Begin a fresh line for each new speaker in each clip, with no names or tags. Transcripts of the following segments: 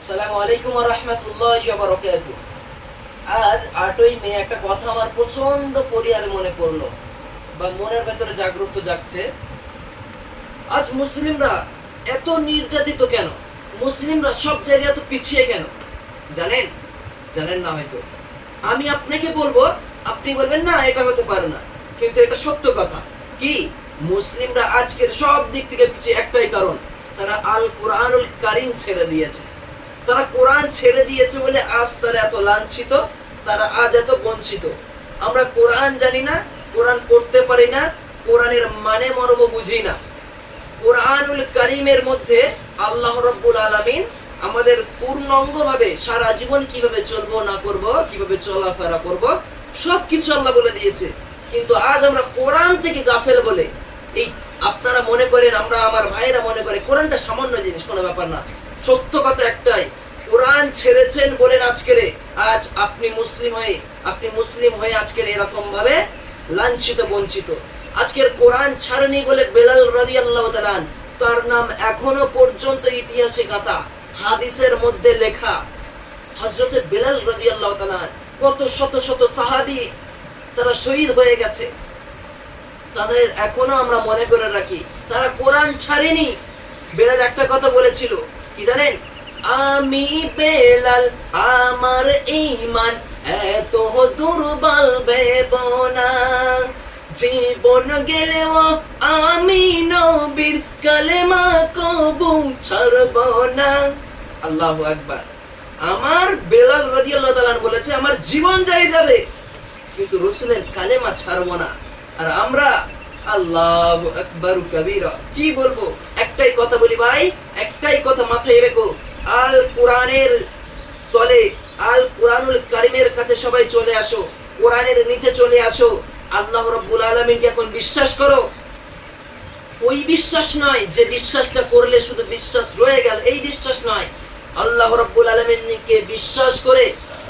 আসসালামু আলাইকুম ওয়া রাহমাতুল্লাহি ওয়া বারাকাতুহু। আজ 8ই মে একটা কথা আমার প্রচন্ড পরিহারে মনে পড়লো বা মনের ভেতরে জাগ্রত জাগছে। আজ মুসলিমরা এত নির্যাতিত কেন? মুসলিমরা সব জায়গায় এত পিছিয়ে কেন? জানেন? জানেন না হয়তো। আমি আপনাকে বলবো, আপনি বলবেন না এটা হতে পারে না, কিন্তু এটা সত্য কথা। কি? মুসলিমরা আজকের সব দিক থেকে পিছিয়ে একটাই কারণ, তারা আল কোরআনুল কারীম ছেড়ে দিয়েছে। তারা কোরআন ছেড়ে দিয়েছে বলে আজ তারা এত লাঞ্ছিত, তারা আজ এত বঞ্চিত। আমরা কোরআন জানি না, কোরআন পড়তে পারি না, কোরআনের মানে মর্ম বুঝি না। কোরআনুল কারীমের মধ্যে আল্লাহ রাব্বুল আলামিন আমাদের পূর্ণাঙ্গভাবে সারা জীবন কিভাবে চলবো না করব, কিভাবে চলাফেরা করব, সবকিছু আল্লাহ বলে দিয়েছে। কিন্তু আজ আমরা কোরআন থেকে গাফেল বলে, এই আপনারা মনে করেন, আমরা আমার ভাইরা মনে করে কোরআনটা সামান্য জিনিস, কোনো ব্যাপার না। সত্য কথা একটাই, কোরআন ছেড়েছেন বলেন আজ আপনি মুসলিম হয়ে আজকের এরকম ভাবে লাঞ্ছিত বঞ্চিত। আজকের কোরআন ছাড়েনি বলে বেলাল রাদিয়াল্লাহু তাআলা, তার নাম এখনো পর্যন্ত ইতিহাসে গাথা, হাদিসের মধ্যে লেখা। হযরতে বেলাল রাদিয়াল্লাহু তাআলা, কত শত শত সাহাবী তারা শহীদ হয়ে গেছে, তাদের এখনো আমরা মনে করে রাখি, তারা কোরআন ছাড়েনি। বেলাল একটা কথা বলেছিল, কি জানেন? আমি বেলাল, আমার ঈমান এত দুর্বল ভেব না, জীবন গেলেও আমি নবীর কালেমা কবু ছাড়ব না। আল্লাহু আকবার। আমার বেলাল রাদিয়াল্লাহু তাআলা বলেছে, আমার জীবন যাই যাবে কিন্তু রাসূলের কালেমা ছাড়ব না। আর আমরা আল্লাহু আকবার কবীরা, কি বলবো? একটাই কথা বলি ভাই, একটাই কথা মাথায় রেখো, আল কোরআনের তলে, আল কোরআনুল কারীমের কাছে সবাই চলে আসো, কোরআনের নিচে চলে আসো। আল্লাহ রাব্বুল আলামিনকে এখন বিশ্বাস করো। ওই বিশ্বাস নয় যে বিশ্বাসটা করলে শুধু বিশ্বাস রয়ে গেল, এই বিশ্বাস নয়। আল্লাহ রাব্বুল আলামিনকে বিশ্বাস করে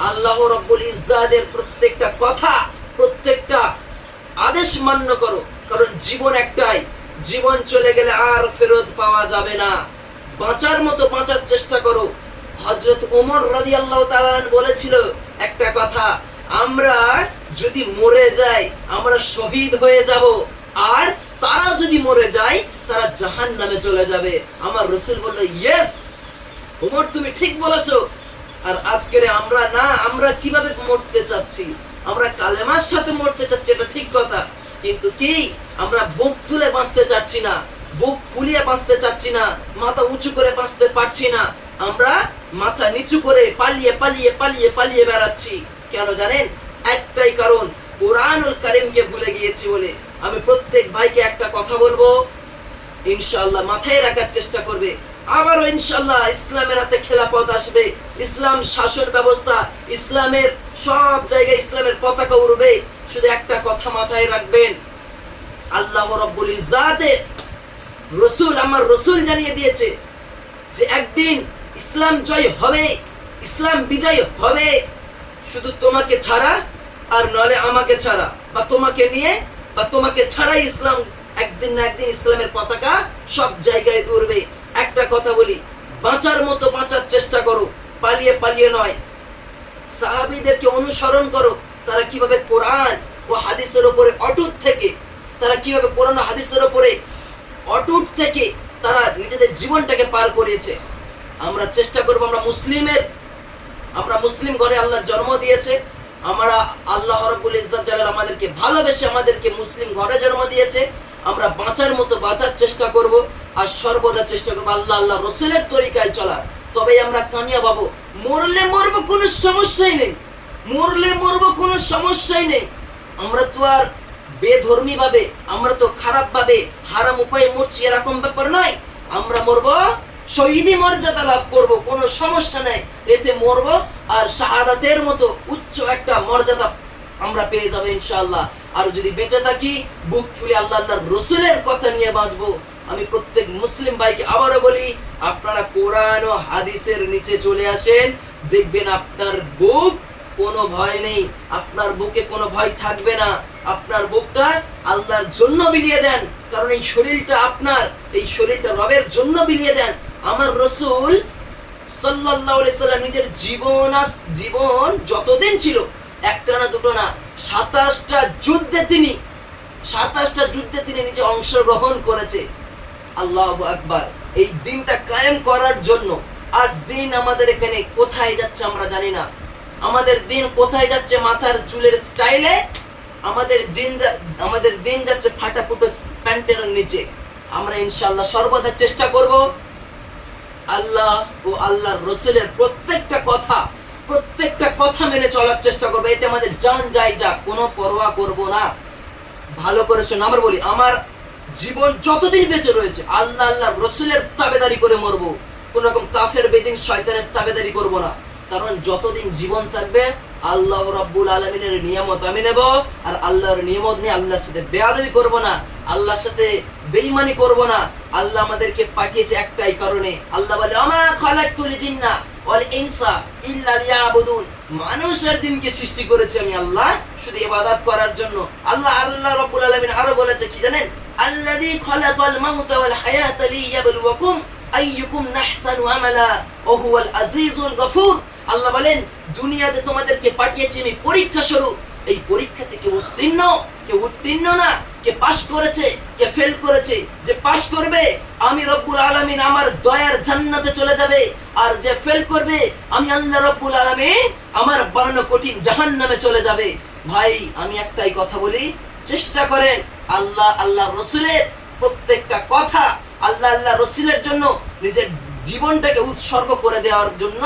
আল্লাহ রাব্বুল ইজ্জাতের প্রত্যেকটা কথা, প্রত্যেকটা আদেশ মান্য করো। কারণ জীবন একটাই, জীবন চলে গেলে আর ফেরত পাওয়া যাবে না। বাঁচার মতো বাঁচার চেষ্টা করো। হযরত ওমর রাদিয়াল্লাহু তাআলা বলেছিল একটা কথা, আমরা যদি মরে যাই আমরা শহীদ হয়ে যাব, আর তারা যদি মরে যায় তারা জাহান্নামে চলে যাবে। আমার রাসূল বলল, ইয়েস ওমর, তুমি ঠিক বলেছো। আর আজকের আমরা কিভাবে মরতে চাচ্ছি? আমরা কালেমার সাথে মরতে চাচ্ছি, এটা ঠিক কথা, কিন্তু কি আমরা বুক তুলে বাঁচতে চাচ্ছি না, বুক ফুলিয়ে বাঁচতে চাচ্ছি না, মাথা উঁচু করে বাঁচতে পারছি না। আমরা মাথা নিচু করে পালিয়ে পালিয়ে পালিয়ে পালিয়ে বেড়াচ্ছি। কেন জানেন? একটাই কারণ, কোরআনুল কারীমকে ভুলে গিয়েছি বলে। আমি প্রত্যেক ভাইকে একটা কথা বলবো, ইনশাআল্লাহ মাথায় রাখার চেষ্টা করবে। আবারও ইনশাআল্লাহ ইসলামের হাতে খেলাফত আসবে, ইসলাম শাসন ব্যবস্থা, ইসলামের সব জায়গায় ইসলামের পতাকা উড়বে। শুধু একটা কথা মাথায় রাখবেন, আল্লাহ রাব্বুল ইজ্জাতের রাসূল, আমার রাসূল জানিয়ে দিয়েছে যে একদিন ইসলাম জয় হবে, ইসলাম বিজয় হবে, শুধু তোমাকে ছাড়া আর নলে আমাকে ছাড়া, বা তোমাকে নিয়ে বা তোমাকে ছাড়াই ইসলাম একদিন না একদিন ইসলামের পতাকা সব জায়গায় উড়বে। একটা কথা বলি, বাঁচার মতো বাঁচার চেষ্টা করো, পালিয়ে পালিয়ে নয়। সাহাবীদেরকে অনুসরণ করো, তারা কিভাবে কোরআন ও হাদিসের উপরে অটুট থেকে, তারা কিভাবে কোরআন ও হাদিসের উপরে অটুট থেকে তারা নিজেদের জীবনটাকে পার করেছে। আমরা চেষ্টা করব, আমরা মুসলিম ঘরে আল্লাহ জন্ম দিয়েছে, আমরা আল্লাহ রাব্বুল ইজ্জাত জালাল আমাদেরকে ভালোবেসে আমাদেরকে মুসলিম ঘরে জন্ম দিয়েছে। আমরা বাঁচার মতো বাঁচার চেষ্টা করব, আর সর্বদা চেষ্টা করব আল্লাহ রাসূলের তরিকায় চলার, তবেই আমরা কামিয়াব হব। মরলে মরবো, কোনো সমস্যাই নেই, মরলে মরবো, কোনো সমস্যাই নেই। আমরা তো আর বেধর্মী ভাবে, আমরা তো খারাপ ভাবে হারাম উপায়ে মরছি, এরকম ব্যাপার নয়। আমরা মরবো, শহীদি মর্যাদা লাভ করব, কোনো সমস্যা নেই, এতে মরব, আর শাহাদাতের মতো উচ্চ একটা মর্যাদা আমরা পেয়ে যাবো ইনশাআল্লাহ। আর যদি বেঁচে থাকি, বুক ফুলে আল্লাহর রাসূলের কথা নিয়ে বাঁচবো। আমি প্রত্যেক মুসলিম ভাইকে আবারও বলি, আপনারা কোরআন ও হাদিসের নিচে চলে আসেন, দেখবেন আপনার বুক কোনো ভয় নেই, আপনার বুকে কোনো ভয় থাকবে না। আপনার বুকটা আল্লাহর জন্য বিলিয়ে দেন, কারণ এই শরীরটা আপনার, এই শরীরটা রবের জন্য বিলিয়ে দেন। আমার রাসূল সাল্লাল্লাহু আলাইহি সাল্লাম নিজের জীবন যতদিন ছিল, একটা না দুটো না, 27টা যুদ্ধে তিনি 27টা যুদ্ধে তিনি নিজে অংশগ্রহণ করেছে। আল্লাহু আকবার। এই দিনটা কায়েম করার জন্য আজ দিন আমাদের এখানে কোথায় যাচ্ছে আমরা জানি না। আমাদের দিন কোথায় যাচ্ছে? মাথার চুলের স্টাইলে আমাদের দিন যাচ্ছে ফাটাফুটো প্যান্টের নিচে। আমরা ইনশাআল্লাহ সর্বদা চেষ্টা করব আল্লাহ ও আল্লাহর রাসূলের প্রত্যেকটা কথা মেনে চলার চেষ্টা করব। এতে আমাদের জান যায় যাক, কোনো পরোয়া করব না। ভালো করে শোনো, আমরা বলি আমার জীবন যতদিন বেঁচে রয়েছে আল্লাহর রাসূলের তাবেদারি করে মরবো। কোন রকম কাফের বেদিন শয়তানের তাবেদারি করব না। কারণ যতদিন জীবন থাকবে আল্লাহ রাব্বুল আলামিনের নিয়ামত আমি নেব, আর আল্লাহর নিয়ামত নিয়ে আল্লাহর সাথে বেয়াদবি করব না, আল্লাহর সাথে বেঈমানি করব না। আল্লাহ আমাদেরকে পাঠিয়েছে একটাই কারণে। আল্লাহ বলে আমা খালাকতুল জিন্না ওয়াল ইনসা ইল্লা লিয়াবুদুন। মানুষ আর জিনকে সৃষ্টি করেছি আমি আল্লাহ শুধু ইবাদত করার জন্য। আল্লাহ রাব্বুল আলামিন আরো বলেছে কি জানেন? আল্লাযী খালাকাল মাউতা ওয়াল হায়াতা লিয়াবলুয়াকুম আইয়ুকুম আহসানু আমালা ওয়া হুয়াল আজিজুল গফুর। আল্লাহ বলেন দুনিয়াতে তোমাদেরকে পাঠিয়েছি আমি পরীক্ষা স্বরূপ। এই পরীক্ষা থেকে উত্তীর্ণ না, কে পাস করেছে, কে ফেল করেছে। যে পাস করবে আমি রব্বুল আলামিন আমার দয়ার জান্নাতে চলে যাবে, আর যে ফেল করবে আমি আল্লাহ রব্বুল আলামিন আমার বানানো কঠিন জাহান্নামে চলে যাবে। ভাই আমি একটাই কথা বলি, চেষ্টা করেন আল্লাহ রাসূলের প্রত্যেকটা কথা, আল্লাহ রাসূলের জন্য নিজের জীবনটাকে উৎসর্গ করে দেওয়ার জন্য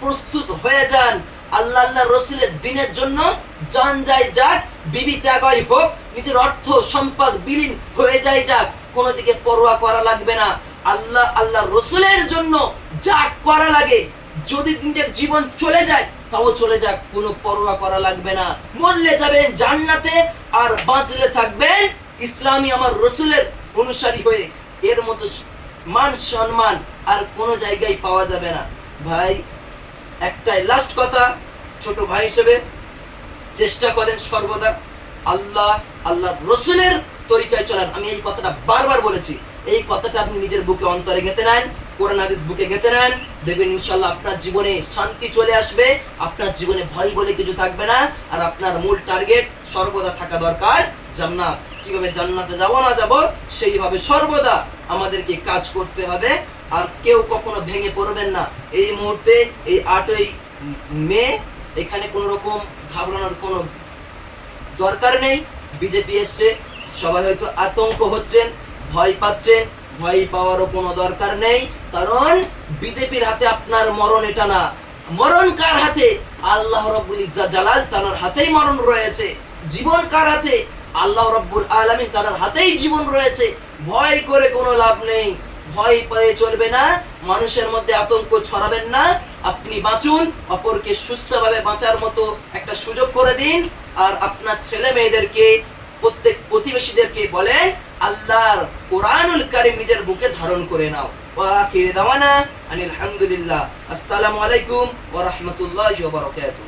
প্রস্তুত হয়ে যান। আল্লাহ রাসূলের দ্বীনের জন্য জান যায় যাক, বিবি ত্যাগই হোক, নিজের অর্থ সম্পদ বিলীন হয়ে যায় যাক, কোনো দিকে পরোয়া করা লাগবে না। আল্লাহ রাসূলের জন্য যা করা লাগে, যদি নিজের জীবন চলে যায় তাও চলে যাক, কোনো পরোয়া করা লাগবে না। মরলে যাবেন জান্নাতে, আর বাঁচলে থাকবেন ইসলামী আমার রাসূলের অনুসারী হয়ে। এর মতো মান সম্মান আর কোনো জায়গায় পাওয়া যাবে না। ভাই একটাই লাস্ট কথা, ছোট ভাই হিসেবে চেষ্টা করেন সর্বদা আল্লাহ রাসূলের তরিকায় চলেন। আমি এই কথাটা বারবার বলেছি, এই কথাটা আপনি নিজের বুকে অন্তরে গেঁথে নেন, কোরআন হাদিস বুকে গেঁথে নেন, দেখবেন ইনশাআল্লাহ আপনার জীবনে শান্তি চলে আসবে, আপনার জীবনে ভয় বলে কিছু থাকবে না। আর আপনার মূল টার্গেট সর্বদা থাকা দরকার জান্নাত। কিভাবে জান্নাতে যাব না যাব সেইভাবে সর্বদা আমাদেরকে কাজ করতে হবে। আর কেউ কখনো ভেঙে পড়বেন না। এই মুহূর্তে এই 8ই মে এখানে কোনো রকম ঘাবড়ানোর কোনো দরকার নেই। বিজেপি এসছে, সবাই হয়তো আতঙ্ক হচ্ছেন, ভয় পাচ্ছেন, ভয় পাওয়ারও কোনো দরকার নেই। কারণ বিজেপির হাতে আপনার মরণ এটা না। মরণ কার হাতে? আল্লাহ রাব্বুল ইজ্জত জালাল তাআলার হাতেই মরণ রয়েছে। জীবন কার হাতে? আল্লাহ রাব্বুল আলামিন তাআলার হাতেই জীবন রয়েছে। ভয় করে কোনো লাভ নেই, ভয় পেয়ে চলবে না, মানুষের মধ্যে আতঙ্ক ছড়াবেন না। আপনি বাঁচুন, অপরকে সুস্থভাবে বাঁচার মতো একটা সুযোগ করে দিন। আর আপনার ছেলে মেয়েদেরকে, প্রত্যেক প্রতিবেশীদেরকে বলেন আল্লাহর কোরআনুল কারীম নিজের বুকে ধারণ করে নাও। ওয়া আখির দাওয়ানা আনিল হামদুলিল্লাহ। আসসালামু আলাইকুম ওয়া রাহমাতুল্লাহি ওয়া বারাকাতুহু।